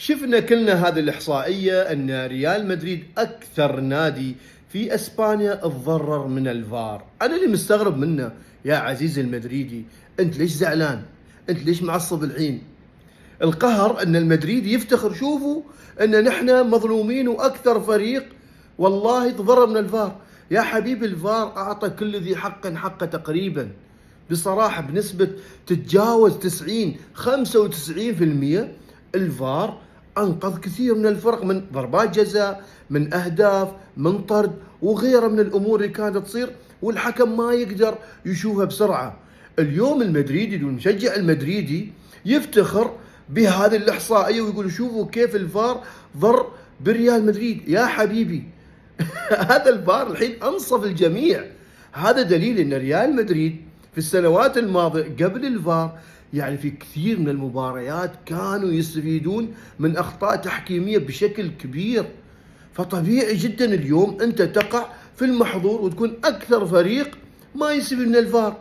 شفنا كلنا هذه الإحصائية أن ريال مدريد أكثر نادي في أسبانيا تضرر من الفار. أنا اللي مستغرب منه يا عزيزي المدريدي، أنت ليش زعلان؟ أنت ليش معصب الحين؟ القهر أن المدريد يفتخر، شوفوا أن نحن مظلومين وأكثر فريق والله تضرر من الفار. يا حبيبي الفار أعطى كل ذي حق حقه تقريبا، بصراحة بنسبة تتجاوز 95% الفار أنقذ كثير من الفرق من ضربات جزاء، من أهداف، من طرد وغيرها من الأمور اللي كانت تصير والحكم ما يقدر يشوفها بسرعة. اليوم المدريدي والمشجع المدريدي يفتخر بهذه الإحصائية ويقول شوفوا كيف الفار ضر بريال مدريد. يا حبيبي هذا الفار الحين أنصف الجميع. هذا دليل أن ريال مدريد في السنوات الماضية قبل الفار يعني في كثير من المباريات كانوا يستفيدون من أخطاء تحكيمية بشكل كبير. فطبيعي جدا اليوم أنت تقع في المحظور وتكون أكثر فريق ما يستفيد من الفار.